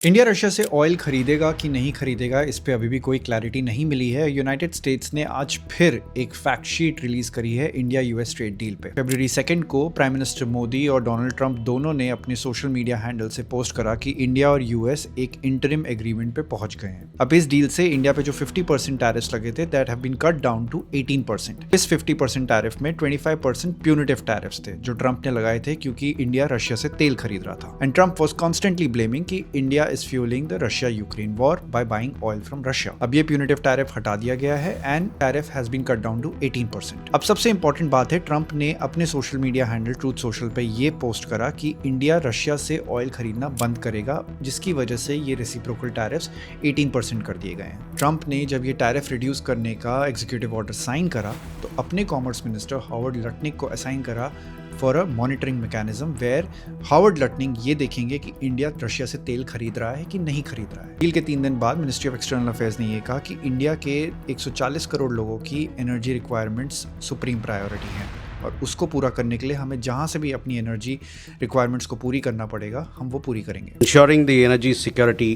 India Russia से oil खरीदेगा कि नहीं खरीदेगा, इस पे अभी भी कोई क्लैरिटी नहीं मिली है। यूनाइटेड स्टेट्स ने आज फिर एक फैक्ट शीट रिलीज करी है इंडिया यूएस ट्रेड डील पे। फरवरी 2 को प्राइम मिनिस्टर मोदी और डोनाल्ड ट्रंप दोनों ने अपने सोशल मीडिया हैंडल से पोस्ट करा कि इंडिया और यूएस एक इंटरिम एग्रीमेंट पे पहुंच गए हैं। अब इस डील से इंडिया पे जो 50% टैरिफ्स लगे थे that have been cut down to 18%। इस 50% टैरिफ में 25% प्यूनिटिव टैरिफ्स थे जो ट्रंप ने लगाए थे क्योंकि इंडिया रशिया से तेल खरीद रहा था। And Trump was constantly blaming कि India is fueling the Russia-Ukraine war by buying oil from Russia। अब ये punitive tariff हटा दिया गया है and tariff has been cut down to 18%। अब सबसे इंपॉर्टेंट बात है, ट्रंप ने अपने social media handle truth social पे ये पोस्ट करा कि इंडिया रशिया से ऑयल खरीदना बंद करेगा, जिसकी वजह से ये रेसिप्रोकल टैरिफ्स 18% कर दिए गए हैं। ट्रंप ने जब ये टैरिफ रिड्यूस करने का एग्जीक्यूटिव ऑर्डर साइन करा तो अपने कॉमर्स मिनिस्टर हावर्ड लटनिक को असाइन करा for a monitoring mechanism where Howard Lutnick ये देखेंगे कि इंडिया रशिया से तेल खरीद रहा है कि नहीं खरीद रहा है। डील के 3 दिन बाद मिनिस्ट्री ऑफ एक्सटर्नल अफेयर्स ने ये कहा कि इंडिया के 140 करोड़ लोगों की एनर्जी रिक्वायरमेंट्स सुप्रीम प्रायोरिटी है और उसको पूरा करने के लिए हमें जहां से भी अपनी एनर्जी रिक्वायरमेंट्स को पूरी करना पड़ेगा, हम वो पूरी करेंगे। Ensuring the energy security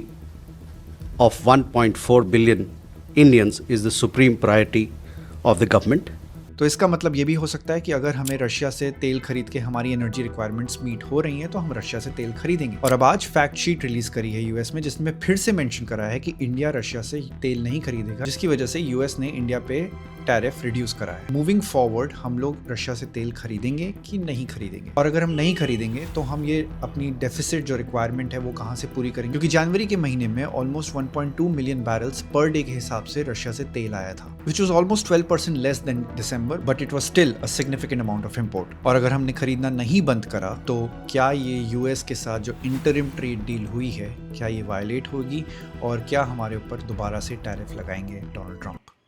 of 1.4 billion Indians is the supreme priority of the government. तो इसका मतलब ये भी हो सकता है कि अगर हमें रशिया से तेल खरीद के हमारी एनर्जी रिक्वायरमेंट्स मीट हो रही हैं तो हम रशिया से तेल खरीदेंगे। और अब आज फैक्ट शीट रिलीज करी है यूएस में, जिसमें फिर से मेंशन करा है कि इंडिया रशिया से तेल नहीं खरीदेगा, जिसकी वजह से यूएस ने इंडिया पे टैरिफ रिड्यूस करा है। मूविंग फॉरवर्ड हम लोग रशिया से तेल खरीदेंगे कि नहीं खरीदेंगे, और अगर हम नहीं खरीदेंगे तो हम ये अपनी डेफिसिट जो रिक्वायरमेंट है वो कहाँ से पूरी करेंगे, क्योंकि जनवरी के महीने में almost 1.2 million barrels per day के हिसाब से रशिया से तेल आया था, which was almost 12% less than December, but it was still a significant amount of import. और अगर हमने खरीदना नहीं बंद करा तो क्या ये यूएस के साथ जो इंटरिम ट्रेड डील हुई है क्या ये वायलेट होगी और क्या हमारे ऊपर दोबारा से टैरिफ लगाएंगे डोनाल्ड ट्रंप।